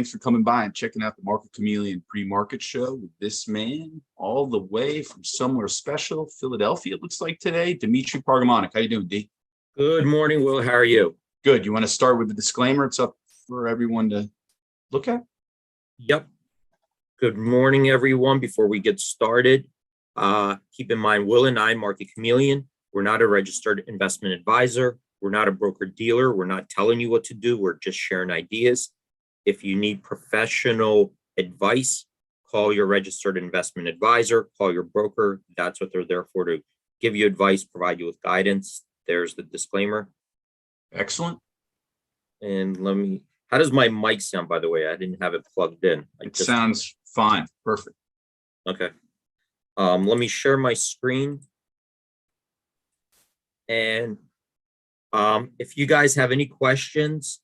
Thanks for coming by and checking out the Market Chameleon pre-market show with this man all the way from somewhere special, Philadelphia, it looks like today, Dimitri Pargamonic. How you doing, D? Good morning, Will. How are you? Good. You want to start with the disclaimer? It's up for everyone to look at. Yep. Good morning, everyone. Before we get started, keep in mind, Will and I, Market Chameleon, we're not a registered investment advisor. We're not a broker dealer. We're not telling you what to do. We're just sharing ideas. If you need professional advice, call your registered investment advisor, call your broker. That's what they're there for, to give you advice, provide you with guidance. There's the disclaimer. Excellent. And how does my mic sound, by the way? I didn't have it plugged in. It sounds fine. Perfect. Okay. Let me share my screen. And if you guys have any questions,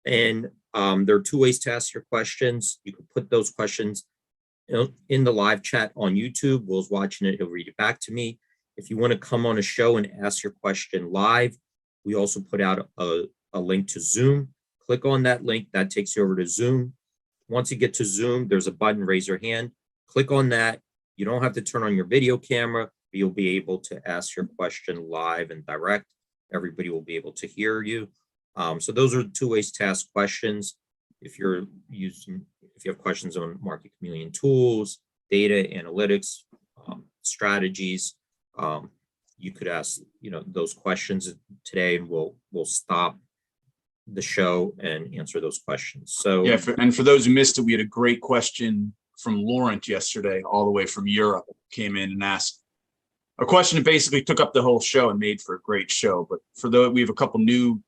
and there are two ways to ask your questions. You can put those questions in the live chat on YouTube. Will's watching it. He'll read it back to me. If you want to come on a show and ask your question live, we also put out a link to Zoom. Click on that link. That takes you over to Zoom. Once you get to Zoom, there's a button, raise your hand. Click on that. You don't have to turn on your video camera, but you'll be able to ask your question live and direct. Everybody will be able to hear you. So those are two ways to ask questions. If you have questions on Market Chameleon tools, data analytics, strategies, you could ask those questions today, and we'll stop the show and answer those questions. So yeah, for those who missed it, we had a great question from Laurent yesterday, all the way from Europe. Came in and asked a question that basically took up the whole show and made for a great show. But for those, we have a couple new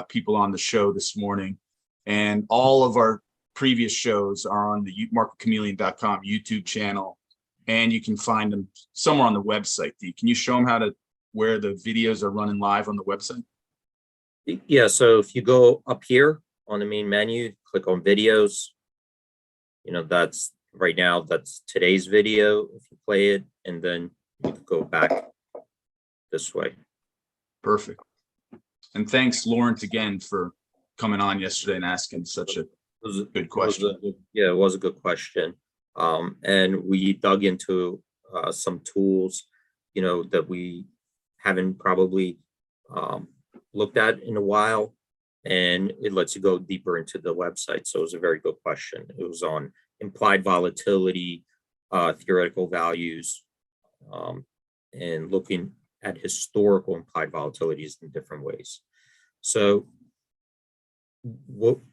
people on the show this morning, and all of our previous shows are on the MarketChameleon.com YouTube channel, and you can find them somewhere on the website. Can you show them where the videos are running live on the website? Yeah, so if you go up here on the main menu, click on videos. That's right now, that's today's video. If you play it, and then you can go back this way. Perfect. And thanks, Laurent, again for coming on yesterday and asking such a good question. It was a good question. And we dug into some tools, that we haven't probably looked at in a while, and it lets you go deeper into the website. So it was a very good question. It was on implied volatility, theoretical values, and looking at historical implied volatilities in different ways. So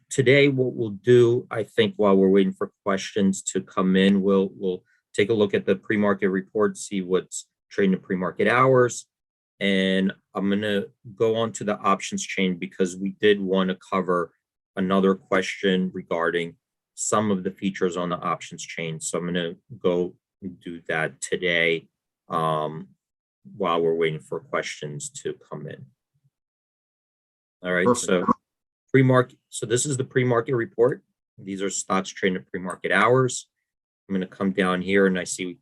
today what we'll do, I think, while we're waiting for questions to come in, we'll take a look at the pre-market report, see what's trading in pre-market hours. And I'm going to go on to the options chain, because we did want to cover another question regarding some of the features on the options chain. So I'm going to go do that today while we're waiting for questions to come in. All right. Perfect. So pre-market. So this is the pre-market report. These are stocks trading at pre-market hours. I'm going to come down here, and I see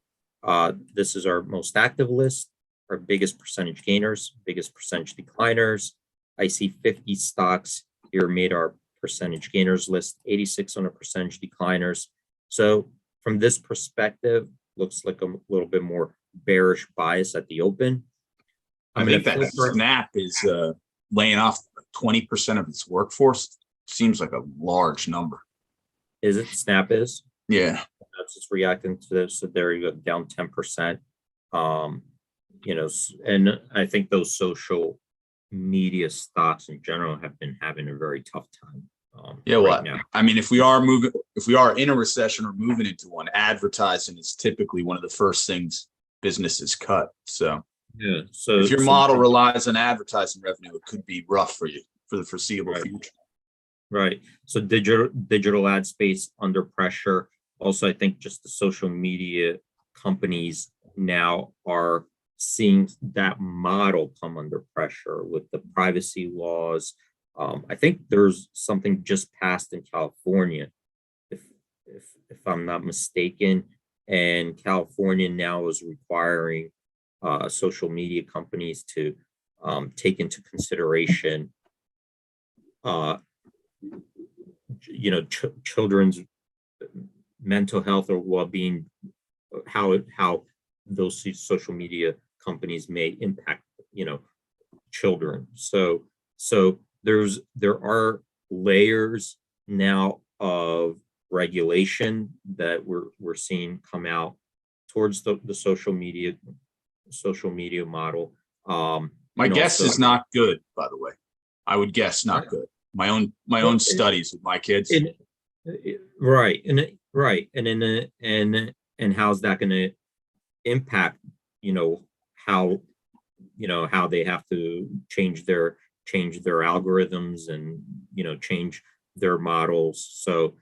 this is our most active list, our biggest percentage gainers, biggest percentage decliners. I see 50 stocks here made our percentage gainers list, 86 on a percentage decliners. So from this perspective, looks like a little bit more bearish bias at the open. I think that Snap is laying off 20% of its workforce. Seems like a large number. Is it? Snap is? Yeah. That's just reacting to this. So there you go, down 10%. And I think those social media stocks in general have been having a very tough time. Now. I mean, if we are in a recession or moving into one, advertising is typically one of the first things businesses cut. So yeah. So if your model relies on advertising revenue, it could be rough for you for the foreseeable future. Right. So digital ad space under pressure. Also, I think just the social media companies now are seeing that model come under pressure with the privacy laws. I think there's something just passed in California, if I'm not mistaken, and California now is requiring social media companies to take into consideration children's mental health or well-being, how those social media companies may impact children. So there are layers now of regulation that we're seeing come out towards the social media model. My guess also, is not good, by the way. I would guess not good. My own studies with my kids. Right. And how's that going to impact, how they have to change their algorithms and, change their models. So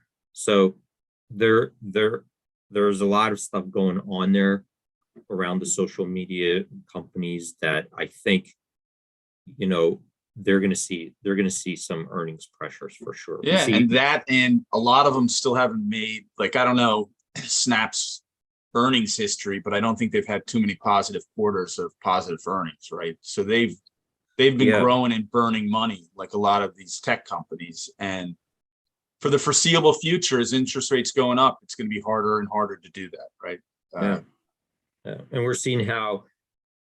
there's a lot of stuff going on there around the social media companies that I think, they're going to see some earnings pressures for sure. Yeah, and a lot of them still haven't made, like, I don't know Snap's earnings history, but I don't think they've had too many positive quarters of positive earnings, right? So they've been growing and burning money like a lot of these tech companies. And for the foreseeable future, as interest rates going up, it's going to be harder and harder to do that, right? And we're seeing how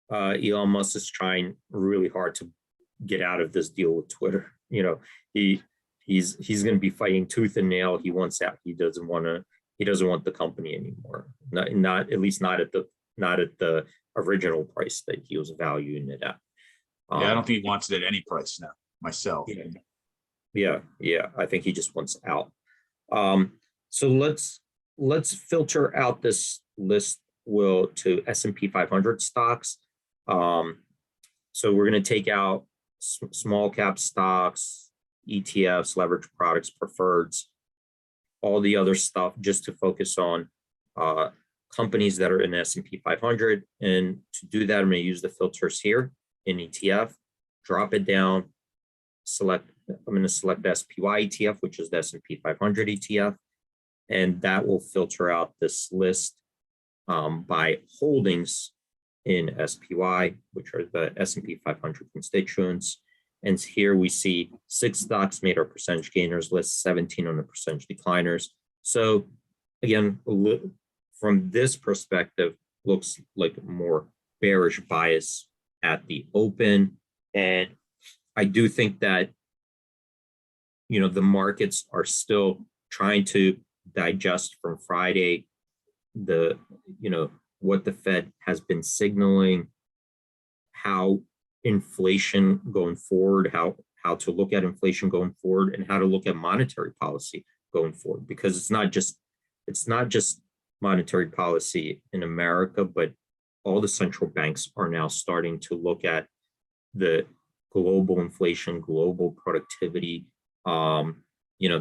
Elon Musk is trying really hard to get out of this deal with Twitter. He's going to be fighting tooth and nail. He wants out. He doesn't want the company anymore. Not at least not at the original price that he was valuing it at. I don't think he wants it at any price now, myself. Yeah. I think he just wants out. So let's filter out this list, Will, to S&P 500 stocks. So we're going to take out small cap stocks, ETFs, leverage products, preferreds, all the other stuff, just to focus on companies that are in S&P 500. And to do that, I'm going to use the filters here in ETF, drop it down, I'm going to select the SPY ETF, which is the S&P 500 ETF, and that will filter out this list by holdings in SPY, which are the S&P 500 constituents. And here we see 6 stocks made our percentage gainers list, 17 on the percentage decliners. So again, from this perspective, looks like a more bearish bias at the open. And I do think that, the markets are still trying to digest from Friday what the Fed has been signaling, how inflation going forward, how to look at inflation going forward, and how to look at monetary policy going forward, because it's not just monetary policy in America, but all the central banks are now starting to look at the global inflation, global productivity.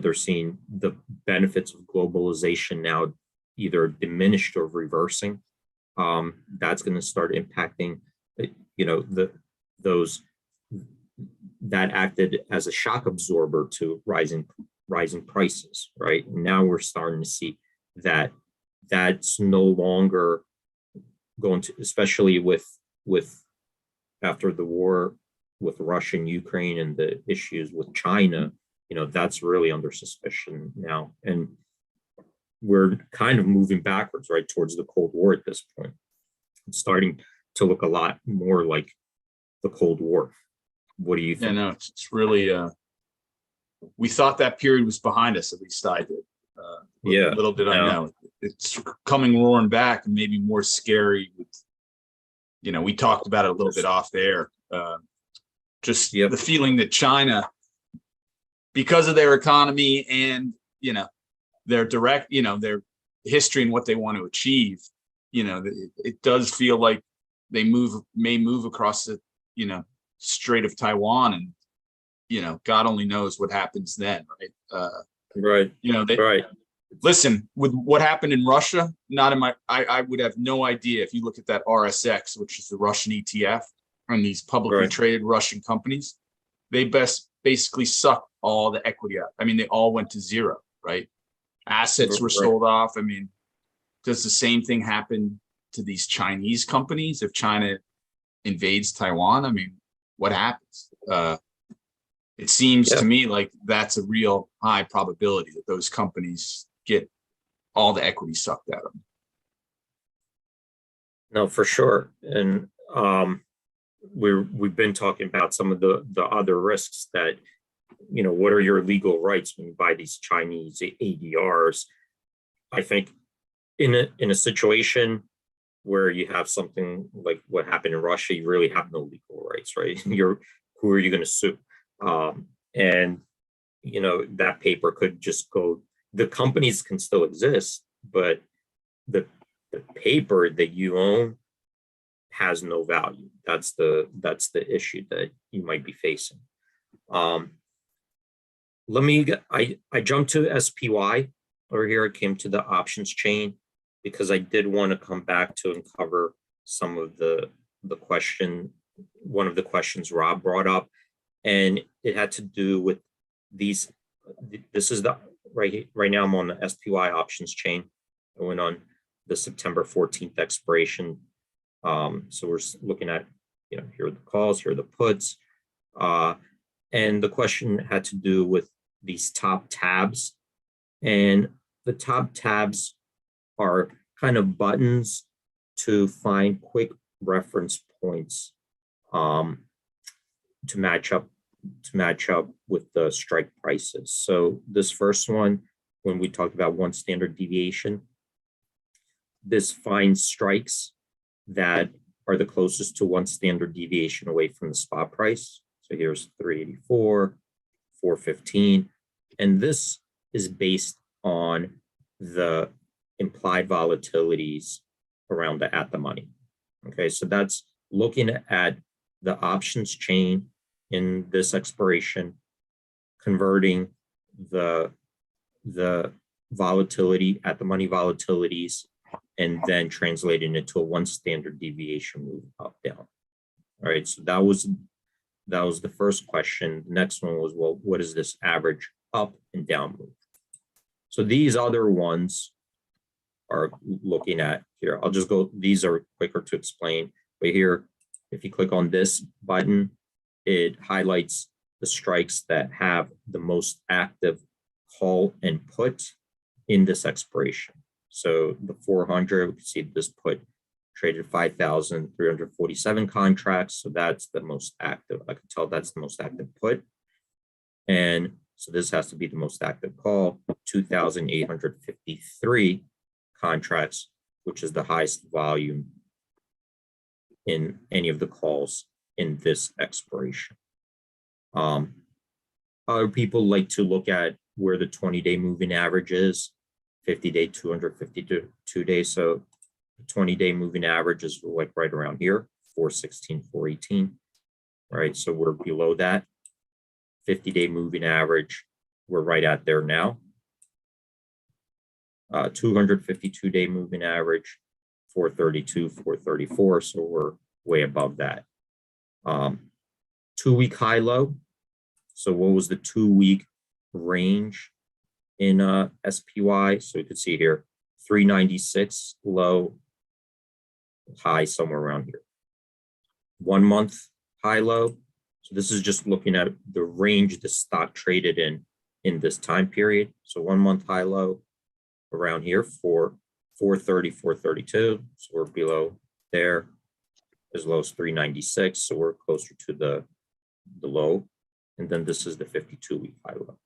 They're seeing the benefits of globalization now either diminished or reversing. That's going to start impacting, that acted as a shock absorber to rising prices, right? And now we're starting to see that that's no longer going to, especially with after the war with Russia and Ukraine and the issues with China, that's really under suspicion now. And we're kind of moving backwards, right, towards the Cold War at this point. It's starting to look a lot more like the Cold War. What do you think? Yeah, no, it's really, we thought that period was behind us, at least I did. Little did I know. It's coming roaring back, and maybe more scary with, we talked about it a little bit off there. The feeling that China, because of their economy and, their direct, their history and what they want to achieve, it does feel like they may move across the, Strait of Taiwan, and, God only knows what happens then, right? Right. Listen, with what happened in Russia, I would have no idea. If you look at that RSX, which is the Russian ETF, and these publicly traded Russian companies, they basically suck all the equity out. I mean, they all went to zero, right? Assets were sold off. I mean, does the same thing happen to these Chinese companies if China invades Taiwan? I mean, what happens? It seems Yeah. to me like that's a real high probability that those companies get all the equity sucked out of them. No, for sure. And we've been talking about some of the other risks that, what are your legal rights when you buy these Chinese ADRs? I think in a situation where you have something like what happened in Russia, you really have no legal rights, right? Who are you going to sue? And that paper could just go. The companies can still exist, but the paper that you own has no value. That's the issue that you might be facing. I jumped to SPY over here. I came to the options chain because I did want to come back to and cover some of the one of the questions Rob brought up, and it had to do with these. This is the right now I'm on the SPY options chain. I went on the September 14th expiration. So we're looking at, here are the calls, here are the puts. And the question had to do with these top tabs. And the top tabs are kind of buttons to find quick reference points to match up with the strike prices. So this first one, when we talked about one standard deviation, this finds strikes that are the closest to one standard deviation away from the spot price. So here's 384, 415, and this is based on the implied volatilities around the at the money. Okay, so that's looking at the options chain in this expiration, converting the volatility at the money volatilities, and then translating it to a one standard deviation move up down. All right, so that was the first question. The next one was, well, what is this average up and down move? So these other ones are looking at here. I'll just go, these are quicker to explain. But here, if you click on this button, it highlights the strikes that have the most active call and put in this expiration. So the 400, we can see this put traded 5,347 contracts. So that's the most active. I can tell that's the most active put. And so this has to be the most active call, 2,853 contracts, which is the highest volume in any of the calls in this expiration. Other people like to look at where the 20-day moving average is, 50-day, 252 days. So the 20-day moving average is like right around here, 416, 418. Right, so we're below that. 50-day moving average, we're right at there now. 252-day moving average, 432, 434. So we're way above that. 2-week high low. So what was the 2-week range in SPY? So you could see here, 396 low, high somewhere around here. 1 month high low. So this is just looking at the range the stock traded in this time period. So 1 month high low around here for 430, 432. So we're below there, as low as 396. So we're closer to the low. And then this is the 52-week high low.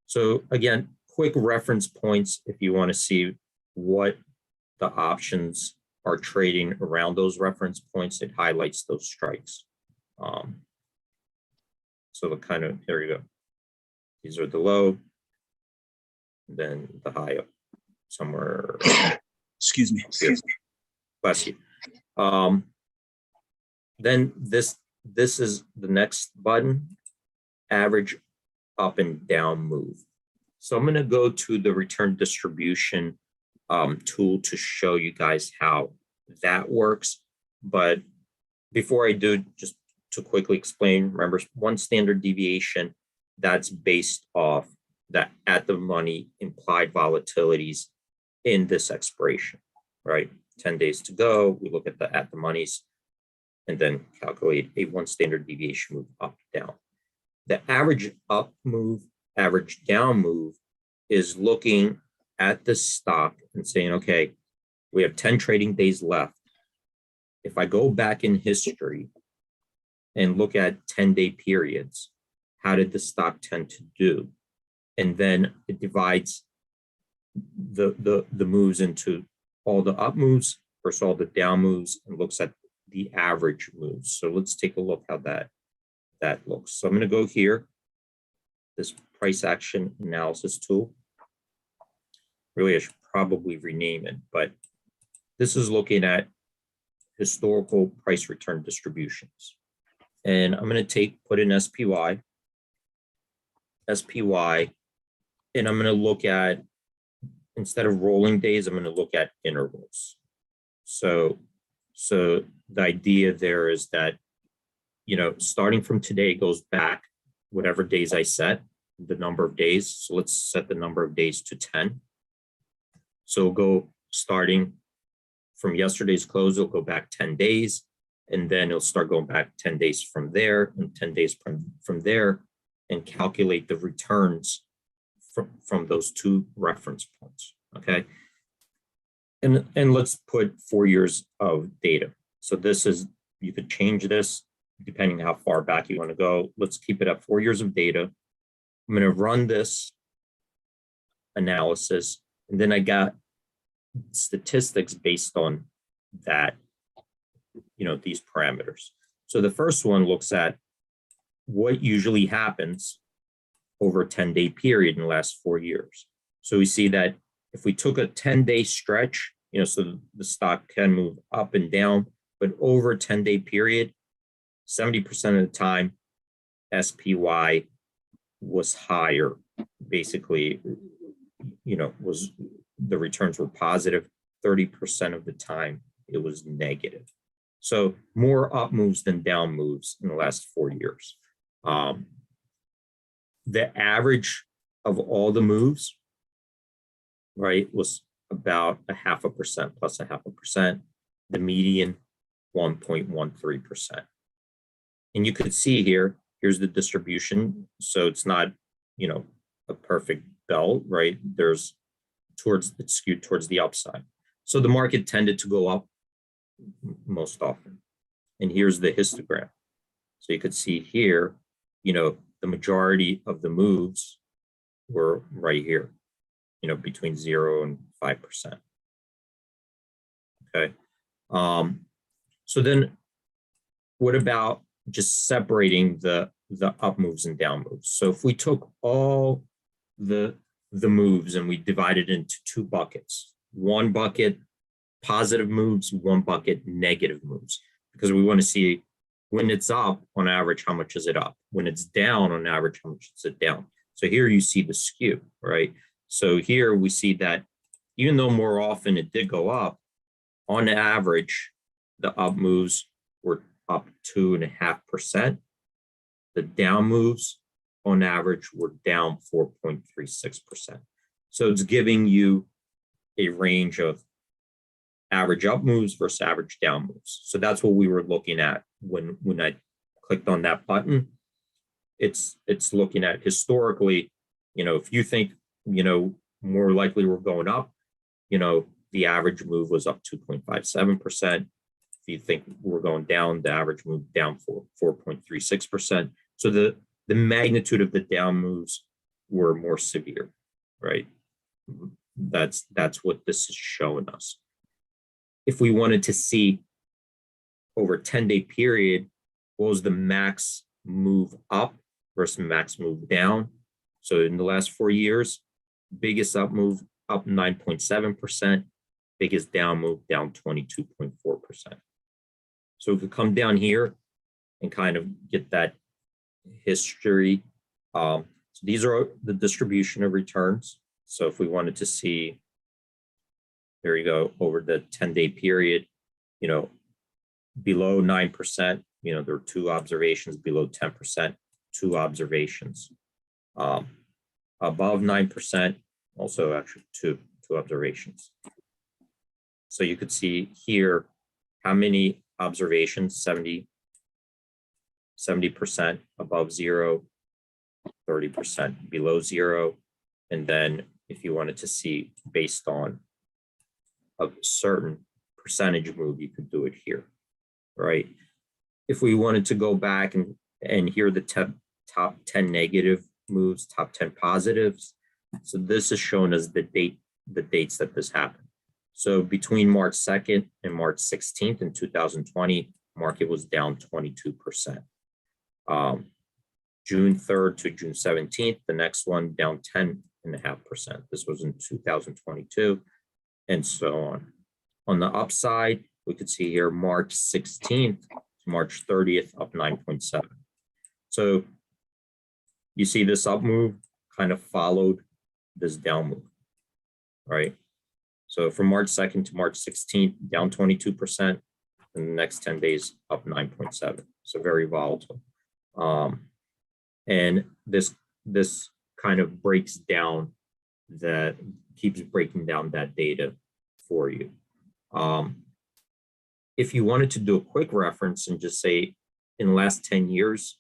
So again, quick reference points if you want to see what the options are trading around those reference points. It highlights those strikes. So the kind of, there you go. These are the low, then the high up somewhere. Excuse me. Bless you. Then this is the next button, average up and down move. So I'm going to go to the return distribution tool to show you guys how that works. But before I do, just to quickly explain, remember, one standard deviation, that's based off the at the money implied volatilities in this expiration, right? 10 days to go, we look at the at the monies and then calculate a one standard deviation move up, down. The average up move, average down move is looking at the stock and saying, okay, we have 10 trading days left. If I go back in history and look at 10-day periods, how did the stock tend to do? And then it divides the moves into all the up moves versus all the down moves and looks at the average moves. So let's take a look how that looks. So I'm going to go here, this price action analysis tool. Really, I should probably rename it, but this is looking at historical price return distributions. And I'm going to put in SPY, and I'm going to look at, instead of rolling days, I'm going to look at intervals. So the idea there is that, starting from today goes back, whatever days I set, the number of days. So let's set the number of days to 10. So we'll go starting from yesterday's close, it'll go back 10 days, and then it'll start going back 10 days from there and 10 days from there, and calculate the returns from those two reference points, okay? And let's put 4 years of data. So this is, you could change this depending how far back you want to go. Let's keep it at 4 years of data. I'm going to run this analysis, and then I got statistics based on that, these parameters. So the first one looks at what usually happens over a 10-day period in the last 4 years. So we see that if we took a 10-day stretch, so the stock can move up and down, but over a 10-day period, 70% of the time, SPY was higher. Basically, was the returns were positive. 30% of the time, it was negative. So more up moves than down moves in the last 4 years. The average of all the moves, right, was about 0.5% plus 0.5%. The median, 1.13%. And you could see here, here's the distribution. So it's not, a perfect bell, right? It's skewed towards the upside. So the market tended to go up most often. And here's the histogram. So you could see here, the majority of the moves were right here, between 0 and 5%. Okay. So then what about just separating the up moves and down moves? So if we took all the moves and we divided into two buckets, one bucket positive moves, one bucket negative moves, because we want to see when it's up on average, how much is it up? When it's down on average, how much is it down? So here you see the skew, right? So here we see that even though more often it did go up, on average, the up moves were up 2.5%. The down moves on average were down 4.36%. So it's giving you a range of average up moves versus average down moves. So that's what we were looking at when I clicked on that button. It's looking at historically, if you think, more likely we're going up, the average move was up 2.57%. If you think we're going down, the average move down 4.36%. So the magnitude of the down moves were more severe, right? That's what this is showing us. If we wanted to see over a 10-day period, what was the max move up versus max move down? So in the last 4 years, biggest up move up 9.7%, biggest down move down 22.4%. So we could come down here and kind of get that history. So these are the distribution of returns. So if we wanted to see, there you go, over the 10-day period, below 9%, there are 2 observations, below 10%, 2 observations. Above 9%, also actually two observations. So you could see here how many observations, 70% above 0, 30% below zero. And then if you wanted to see based on a certain percentage move, you could do it here, right? If we wanted to go back and here the top 10 negative moves, top 10 positives. So this is shown as the dates that this happened. So between March 2nd and March 16th in 2020, market was down 22%. June 3rd to June 17th, the next one down 10.5%. This was in 2022, and so on. On the upside, we could see here March 16th to March 30th up 9.7. So you see this up move kind of followed this down move, right? So from March 2nd to March 16th, down 22%, and the next 10 days up 9.7. So very volatile. And this kind of breaks down keeps breaking down that data for you. If you wanted to do a quick reference and just say in the last 10 years,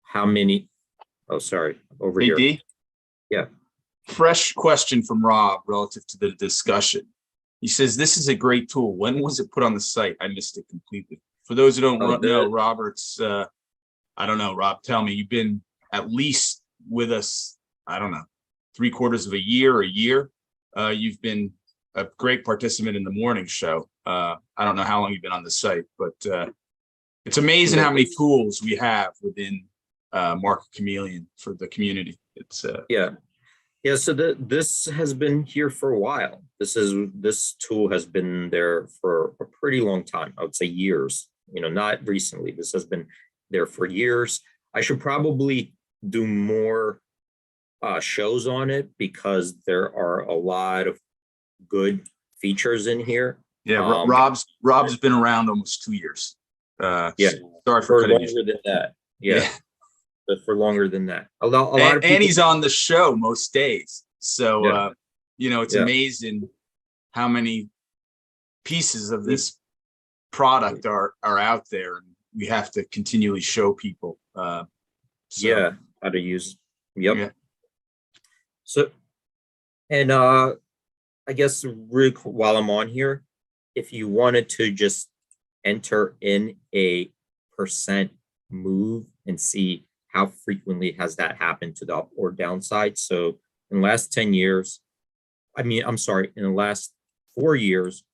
how many, over hey, here. D? Yeah. Fresh question from Rob relative to the discussion. He says, this is a great tool. When was it put on the site? I missed it completely. For those who don't know, Robert's, I don't know, Rob, tell me, you've been at least with us, I don't know, 3/4 of a year. You've been a great participant in the morning show. I don't know how long you've been on the site, but it's amazing how many tools we have within Market Chameleon for the community. It's Yeah, so this has been here for a while. This tool has been there for a pretty long time. I would say years, not recently. This has been there for years. I should probably do more shows on it because there are a lot of good features in here. Yeah, Rob's been around almost 2 years. Yeah, sorry for for longer than that. Yeah. But for longer than that. A lot of people, and he's on the show most days. So, yeah. It's amazing how many pieces of this product are out there. And we have to continually show people. How to use. Yep. Yeah. So, and I guess really while I'm on here, if you wanted to just enter in a percent move and see how frequently has that happened to the up or downside. So in the last 10 years, in the last 4 years,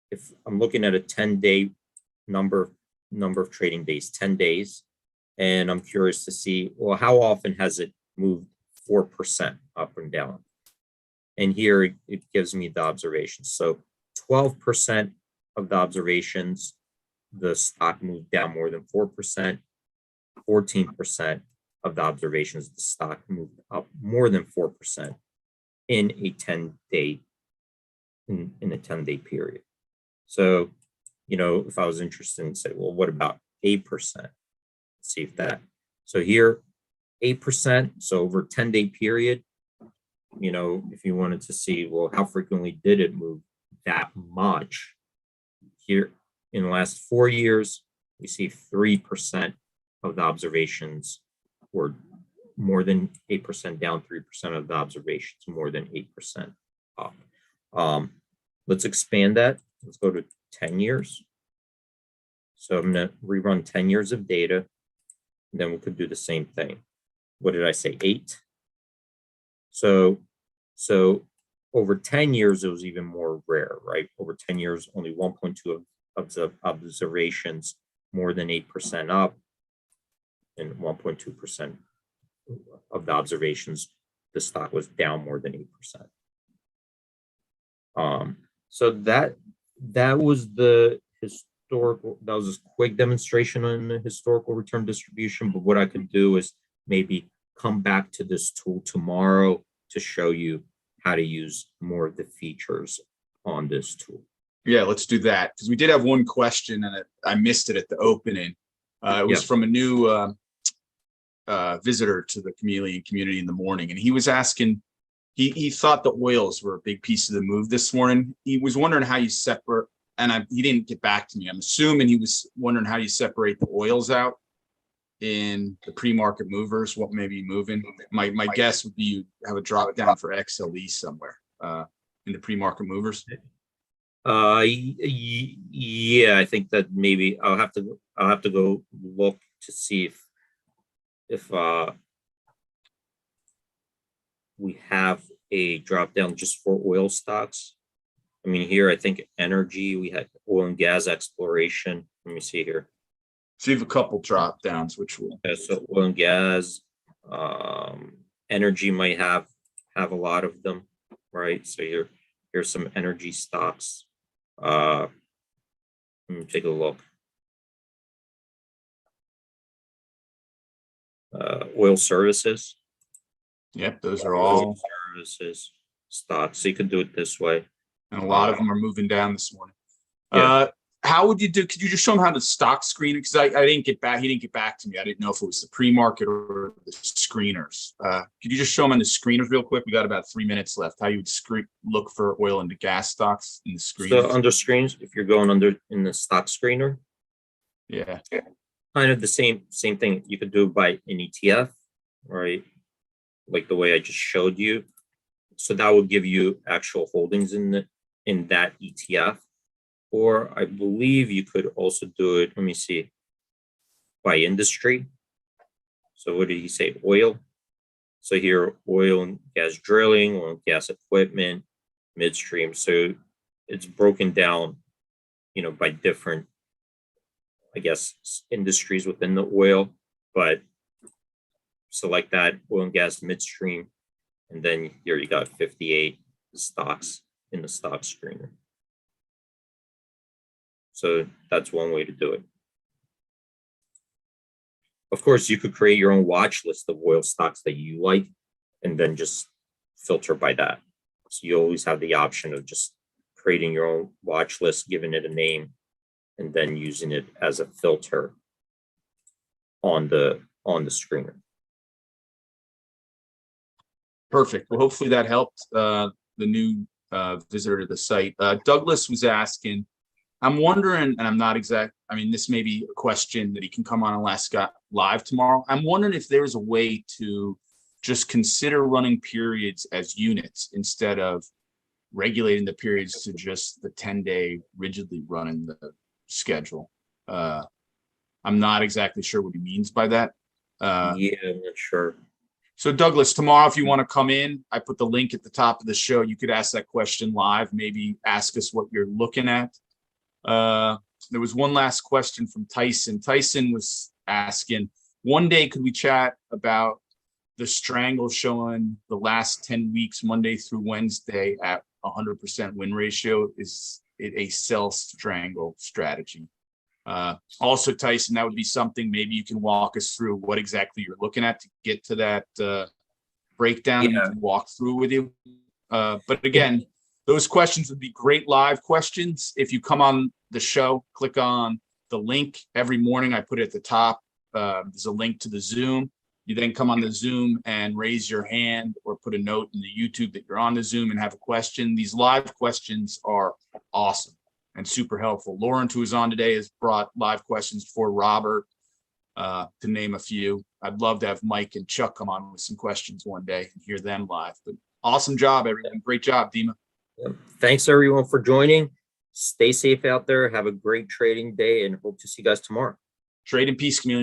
if I'm looking at a 10-day number of trading days, 10 days, and I'm curious to see, well, how often has it moved 4% up and down? And here it gives me the observations. So 12% of the observations, the stock moved down more than 4%, 14% of the observations, the stock moved up more than 4% in a 10-day period. So, if I was interested in say, well, what about 8%? Let's see if that. So here, 8%. So over a 10-day period, if you wanted to see, well, how frequently did it move that much? Here in the last 4 years, we see 3% of the observations were more than 8% down, 3% of the observations more than 8% up. Let's expand that. Let's go to 10 years. So I'm going to rerun 10 years of data, and then we could do the same thing. What did I say? 8. So over 10 years, it was even more rare, right? Over 10 years, only 1.2 of observations more than 8% up, and 1.2% of the observations, the stock was down more than 8%. So that was the historical, that was a quick demonstration on the historical return distribution. But what I could do is maybe come back to this tool tomorrow to show you how to use more of the features on this tool. Yeah, let's do that, because we did have one question and I missed it at the opening. It was from a new visitor to the Chameleon community in the morning, and he was asking, he thought the oils were a big piece of the move this morning. He was wondering how you separate, and he didn't get back to me. I'm assuming he was wondering how you separate the oils out. in the pre-market movers, what may be moving. My guess would be you have a drop down for XLE somewhere in the pre-market movers. Yeah, I think that maybe I'll have to go look to see if we have a drop down just for oil stocks. I mean, here, I think energy, we had oil and gas exploration. Let me see here. So you have a couple drop downs, which will. So oil and gas, energy might have a lot of them, right? So here's some energy stocks. Let me take a look. Oil services. Yep, those are all services stocks. So you can do it this way. And a lot of them are moving down this morning. Yeah. How would you do? Could you just show them how to stock screen it? Because I didn't get back. He didn't get back to me. I didn't know if it was the pre-market or the screeners. Could you just show them on the screeners real quick? We got about 3 minutes left. How you would look for oil and gas stocks in the screen? So under screens, if you're going in the stock screener, yeah, kind of the same thing. You could do by an ETF, right? Like the way I just showed you. So that would give you actual holdings in that ETF. Or I believe you could also do it, let me see, by industry. So what did he say? Oil. So here, oil and gas drilling, oil and gas equipment, midstream. So it's broken down, by different, I guess, industries within the oil. But select that oil and gas midstream. And then here you got 58 stocks in the stock screener. So that's one way to do it. Of course, you could create your own watch list of oil stocks that you like and then just filter by that. So you always have the option of just creating your own watch list, giving it a name, and then using it as a filter on the screener. Perfect. Well, hopefully that helped the new visitor to the site. Douglas was asking, I'm wondering, and I'm not exact, I mean, this may be a question that he can come on and ask live tomorrow. I'm wondering if there's a way to just consider running periods as units instead of regulating the periods to just the 10-day rigidly running the schedule. I'm not exactly sure what he means by that. Yeah, I'm not sure. So Douglas, tomorrow, if you want to come in, I put the link at the top of the show. You could ask that question live, maybe ask us what you're looking at. There was one last question from Tyson. Tyson was asking, one day, could we chat about the strangle showing the last 10 weeks, Monday through Wednesday at 100% win ratio? Is it a sell strangle strategy? Also, Tyson, that would be something maybe you can walk us through what exactly you're looking at to get to that breakdown. Yeah. And we can walk through with you. But again, those questions would be great live questions. If you come on the show, click on the link every morning. I put it at the top. There's a link to the Zoom. You then come on the Zoom and raise your hand or put a note in the YouTube that you're on the Zoom and have a question. These live questions are awesome and super helpful. Lauren, who is on today, has brought live questions for Robert, to name a few. I'd love to have Mike and Chuck come on with some questions one day and hear them live. But awesome job, everyone. Great job, Dima. Thanks, everyone, for joining. Stay safe out there. Have a great trading day and hope to see you guys tomorrow. Trade in peace, Chameleon.